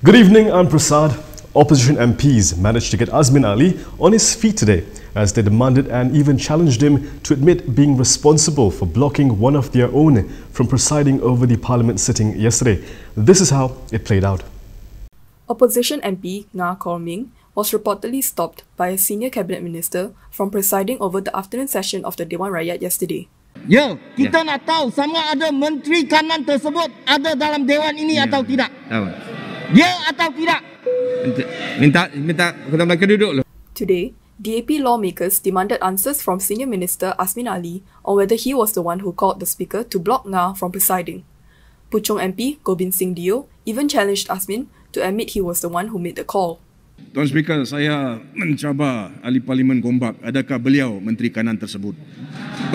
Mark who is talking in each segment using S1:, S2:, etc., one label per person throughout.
S1: Good evening, I'm Prasad. Opposition MPs managed to get Azmin Ali on his feet today as they demanded and even challenged him to admit being responsible for blocking one of their own from presiding over the parliament sitting yesterday. This is how it played out.
S2: Opposition MP Nga Kor Ming was reportedly stopped by a senior cabinet minister from presiding over the afternoon session of the Dewan Rakyat yesterday.
S3: Ya, kita nak tahu sama ada menteri kanan tersebut ada dalam Dewan ini atau tidak. Dia atau tidak? Minta ketua mereka duduk.
S2: Today, DAP lawmakers demanded answers from Senior Minister Azmin Ali on whether he was the one who called the speaker to block Nga from presiding. Puchong MP Gobind Singh Dio even challenged Azmin to admit he was the one who made the call.
S4: Tuan Speaker, saya mencabar ahli Parlimen Gombak, adakah beliau Menteri Kanan tersebut?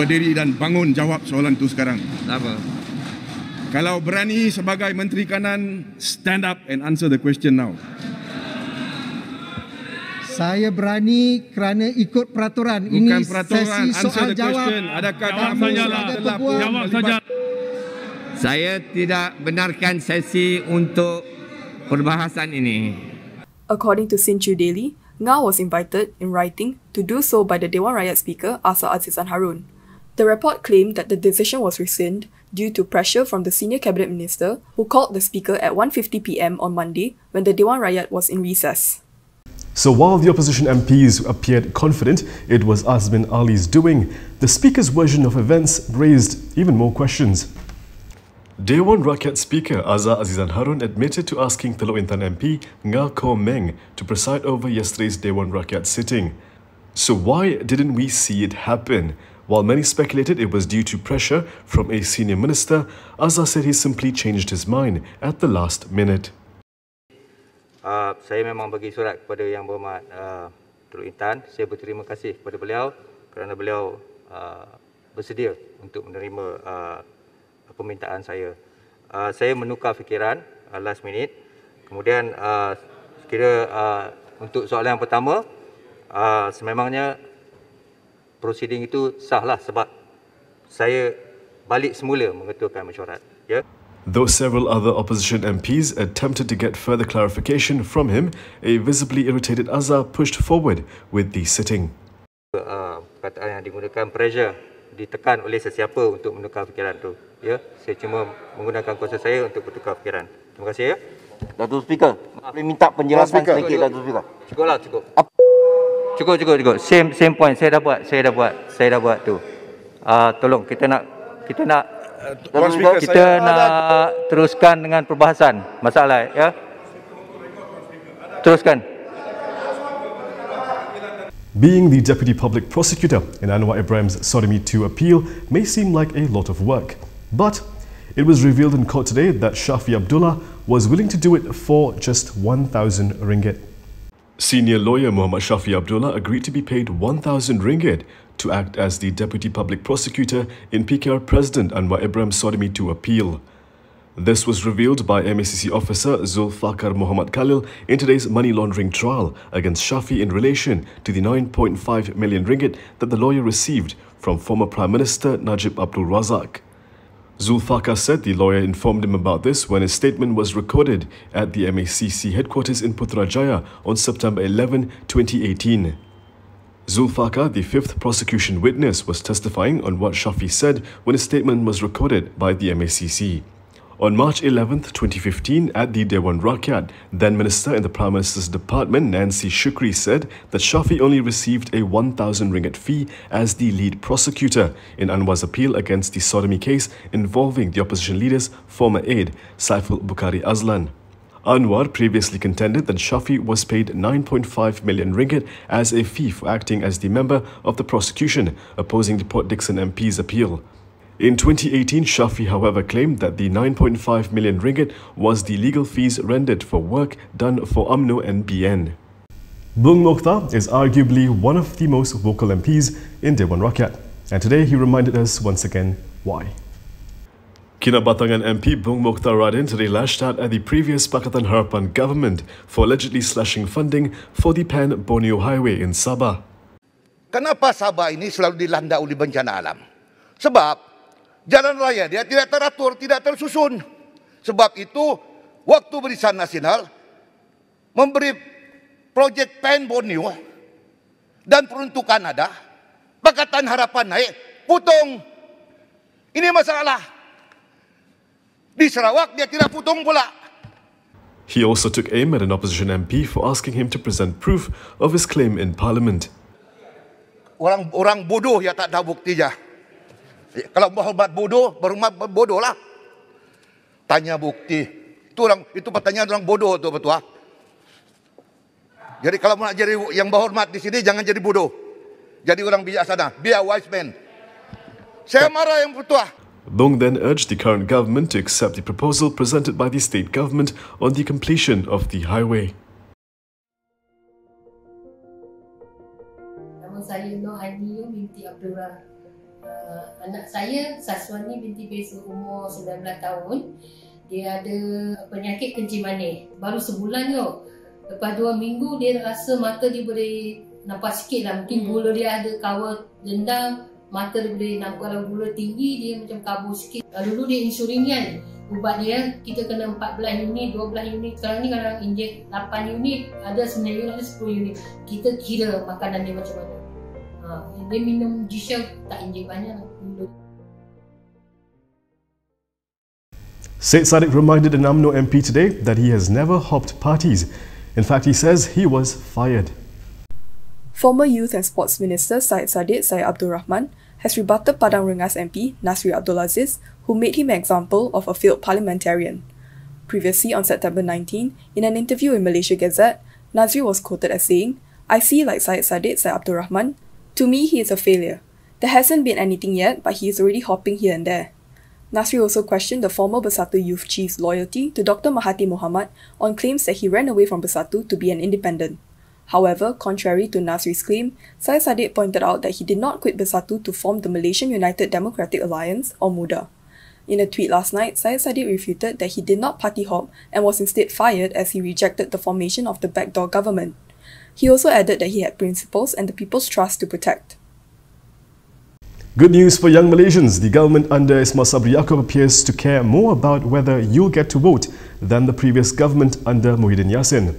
S4: Berdiri dan bangun jawab soalan itu sekarang.
S3: Apa?
S4: Kalau berani sebagai Menteri Kanan, stand up and answer the question now.
S5: Saya berani kerana ikut peraturan.
S4: Bukan
S5: Ini
S4: peraturan,
S5: sesi
S4: answer
S5: soal
S4: the
S5: jawab.
S4: question. Adakah kamu telah
S6: Jawab saja.
S3: Saya tidak benarkan sesi untuk perbahasan ini.
S2: According to Sinchu Daily, Nga was invited in writing to do so by the Dewan Rakyat Speaker Azhar Azizan Harun. The report claimed that the decision was rescinded due to pressure from the senior cabinet minister who called the speaker at 1:50 p.m. on Monday when the Dewan Rakyat was in recess.
S1: So while the opposition MPs appeared confident it was Azmin Ali's doing, the speaker's version of events raised even more questions. Dewan Rakyat Speaker Azhar Azizan Harun admitted to asking Teluk Intan MP Nga Kor Ming to preside over yesterday's Dewan Rakyat sitting. So why didn't we see it happen? While many speculated it was due to pressure from a senior minister, Azhar said he simply changed his mind at the last minute.
S7: Saya memang bagi surat kepada Yang Berhormat Teluk Intan. Saya berterima kasih kepada beliau kerana beliau bersedia untuk menerima permintaan saya. Saya menukar fikiran last minute. Kemudian kira untuk soalan yang pertama, sememangnya prosiding itu sahlah sebab saya balik semula mengetuakan mesyuarat. Ya.
S1: Though several other opposition MPs attempted to get further clarification from him, a visibly irritated Azhar pushed forward with the sitting.
S7: Perkataan yang digunakan pressure, ditekan oleh sesiapa untuk menukar fikiran tu. Ya, saya cuma menggunakan kuasa saya untuk bertukar fikiran. Terima kasih ya.
S8: Datuk Speaker, boleh minta penjelasan sedikit Datuk Speaker.
S7: Cukuplah, cukup. Cukup. Same point. Saya dah buat tu. Tolong kita nak teruskan dengan perbahasan masalah ya. Teruskan.
S1: Being the Deputy Public Prosecutor in Anwar Ibrahim's Sodomy 2 appeal may seem like a lot of work, but it was revealed in court today that Shafi Abdullah was willing to do it for just 1,000 ringgit. Senior lawyer Muhammad Shafi Abdullah agreed to be paid 1,000 ringgit to act as the Deputy Public Prosecutor in PKR President Anwar Ibrahim's Sodomy 2 appeal. This was revealed by MACC officer Zulfakar Muhammad Khalil in today's money laundering trial against Shafi in relation to the 9.5 million ringgit that the lawyer received from former Prime Minister Najib Abdul Razak. Zulfakar said the lawyer informed him about this when his statement was recorded at the MACC headquarters in Putrajaya on September 11, 2018. Zulfakar, the fifth prosecution witness, was testifying on what Shafi said when his statement was recorded by the MACC. On March 11, 2015, at the Dewan Rakyat, then Minister in the Prime Minister's Department, Nancy Shukri, said that Shafi only received a 1,000 ringgit fee as the lead prosecutor in Anwar's appeal against the sodomy case involving the opposition leader's former aide, Saiful Bukhari Azlan. Anwar previously contended that Shafi was paid 9.5 million ringgit as a fee for acting as the member of the prosecution opposing the Port Dickson MP's appeal. In 2018, Shafi, however, claimed that the 9.5 million ringgit was the legal fees rendered for work done for UMNO and BN. Bung Mokhtar is arguably one of the most vocal MPs in Dewan Rakyat, and today he reminded us once again why. Kinabatangan MP Bung Mokhtar Radin today lashed out at the previous Pakatan Harapan government for allegedly slashing funding for the Pan-Borneo Highway in Sabah.
S9: Kenapa Sabah ini selalu dilanda oleh bencana alam? Sebab jalan raya dia tidak teratur, tidak tersusun. Sebab itu, waktu barisan nasional memberi projek pen Borneo dan peruntukan ada, Pakatan Harapan naik, putung. Ini masalah. Di Sarawak dia tidak putung pula.
S1: He also took aim at an opposition MP for asking him to present proof of his claim in Parliament.
S9: Orang bodoh yang tak tahu bukti je. Kalau berhormat bodoh, berhormat bodoh lah. Tanya bukti. Itu pertanyaan orang bodoh tu betul. Jadi kalau nak jadi yang berhormat di sini, jangan jadi bodoh. Jadi orang bijaksana. Be a wise man. Saya marah yang betul.
S1: Long then urged the current government to accept the proposal presented by the state government on the completion of the highway.
S6: Nama saya Nur Aini binti Abdullah. Anak saya Saswani binti Besu, umur 19 tahun. Dia ada penyakit kencing manis. Baru sebulan tu. Lepas 2 minggu dia rasa mata dia boleh nampak sikit lah. Mungkin gula dia ada kawal dendam. Mata dia boleh nampak, kalau gula tinggi dia macam kabur sikit. Dulu dia insulin kan. Ubat dia kita kena 14 unit, 12 unit. Sekarang ni kadang injek 8 unit, ada 9 unit, ada 10 unit. Kita kira makanan dia macam mana. Dia minum G-Shell tak injek banyak gula.
S1: Syed Saddiq reminded an UMNO MP today that he has never hopped parties. In fact, he says he was fired.
S2: Former Youth and Sports Minister Syed Saddiq Syed Abdul Rahman has rebutted Padang Rengas MP Nasri Abdul Aziz, who made him an example of a failed parliamentarian. Previously on September 19, in an interview in Malaysia Gazette, Nasri was quoted as saying, "I see like Syed Saddiq Syed Abdul Rahman. To me, he is a failure. There hasn't been anything yet, but he is already hopping here and there." Nasri also questioned the former Bersatu Youth Chief's loyalty to Dr. Mahathir Mohamad on claims that he ran away from Bersatu to be an independent. However, contrary to Nasri's claim, Syed Saddiq pointed out that he did not quit Bersatu to form the Malaysian United Democratic Alliance, or MUDA. In a tweet last night, Syed Saddiq refuted that he did not party hop and was instead fired as he rejected the formation of the backdoor government. He also added that he had principles and the people's trust to protect.
S1: Good news for young Malaysians. The government under Ismail Sabri Yaakob appears to care more about whether you'll get to vote than the previous government under Muhyiddin Yassin.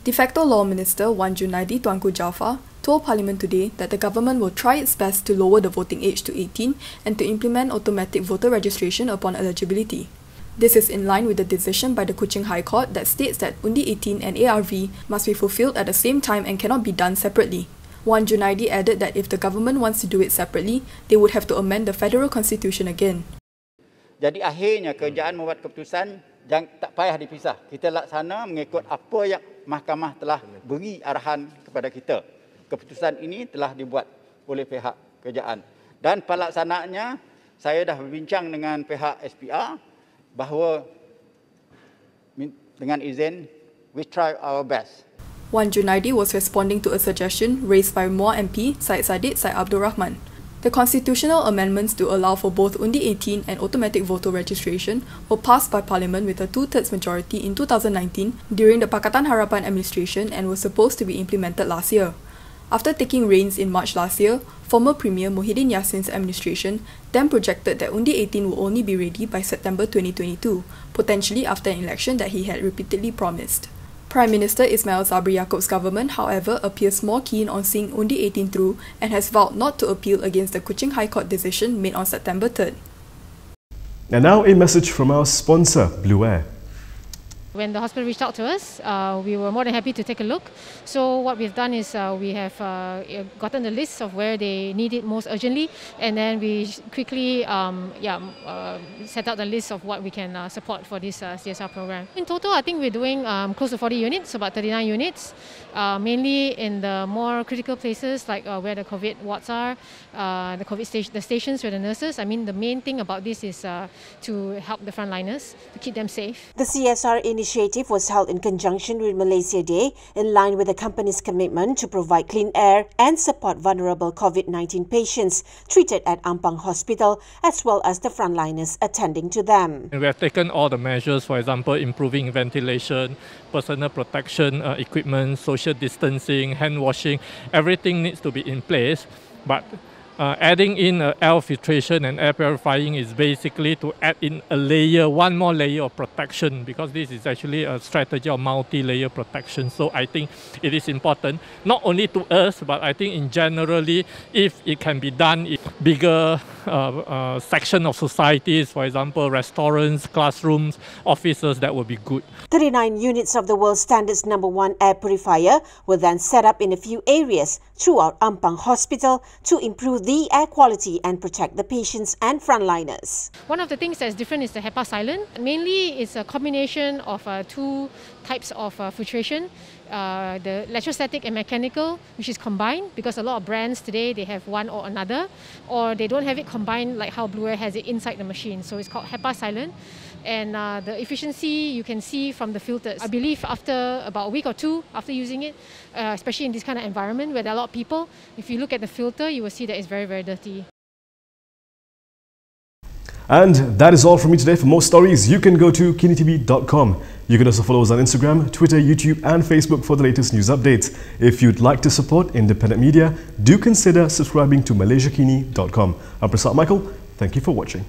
S2: De facto Law Minister Wan Junaidi Tuanku Jaafar told Parliament today that the government will try its best to lower the voting age to 18 and to implement automatic voter registration upon eligibility. This is in line with the decision by the Kuching High Court that states that Undi 18 and ARV must be fulfilled at the same time and cannot be done separately. Wan Junaidi added that if the government wants to do it separately, they would have to amend the federal constitution again.
S10: Jadi akhirnya kerajaan membuat keputusan jangan tak payah dipisah. Kita laksana mengikut apa yang mahkamah telah beri arahan kepada kita. Keputusan ini telah dibuat oleh pihak kerajaan. Dan pelaksanaannya, saya dah berbincang dengan pihak SPR bahawa dengan izin, we try our best.
S2: Wan Junaidi was responding to a suggestion raised by MUA MP Syed Saddiq Syed Abdul Rahman. The constitutional amendments to allow for both Undi 18 and automatic voter registration were passed by Parliament with a 2/3 majority in 2019 during the Pakatan Harapan administration and were supposed to be implemented last year. After taking reins in March last year, former Premier Muhyiddin Yassin's administration then projected that Undi 18 will only be ready by September 2022, potentially after an election that he had repeatedly promised. Prime Minister Ismail Sabri Yaakob's government, however, appears more keen on seeing Undi 18 through and has vowed not to appeal against the Kuching High Court decision made on September 3rd.
S1: And now a message from our sponsor, Blue Air.
S11: When the hospital reached out to us, we were more than happy to take a look. So what we've done is we have gotten the list of where they need it most urgently, and then we quickly set out the list of what we can support for this CSR program. In total, I think we're doing close to 40 units, about 39 units, mainly in the more critical places like where the COVID wards are, the stations where the nurses. I mean, the main thing about this is to help the frontliners, to keep them safe.
S12: The CSR initiative was held in conjunction with Malaysia Day, in line with the company's commitment to provide clean air and support vulnerable COVID-19 patients treated at Ampang Hospital, as well as the frontliners attending to them.
S13: We have taken all the measures, for example, improving ventilation, personal protection equipment, social distancing, hand washing. Everything needs to be in place, but Adding in air filtration and air purifying is basically to add in a layer, one more layer of protection, because this is actually a strategy of multi-layer protection. So I think it is important, not only to us, but I think in generally, if it can be done in bigger section of societies, for example, restaurants, classrooms, offices, that would be good.
S12: 39 units of the world standards #1 air purifier were then set up in a few areas throughout Ampang Hospital to improve the air quality and protect the patients and frontliners.
S11: One of the things that's different is the HEPA silent. Mainly, it's a combination of two types of filtration. The electrostatic and mechanical, which is combined, because a lot of brands today, they have one or another, or they don't have it combined like how Blue Air has it inside the machine. So it's called HEPA silent. And the efficiency you can see from the filters. I believe after about a week or two after using it, especially in this kind of environment where there are a lot of people, if you look at the filter, you will see that it's very, very dirty.
S1: And that is all from me today. For more stories, you can go to KiniTV.com. You can also follow us on Instagram, Twitter, YouTube and Facebook for the latest news updates. If you'd like to support independent media, do consider subscribing to MalaysiaKini.com. I'm Preside Michael. Thank you for watching.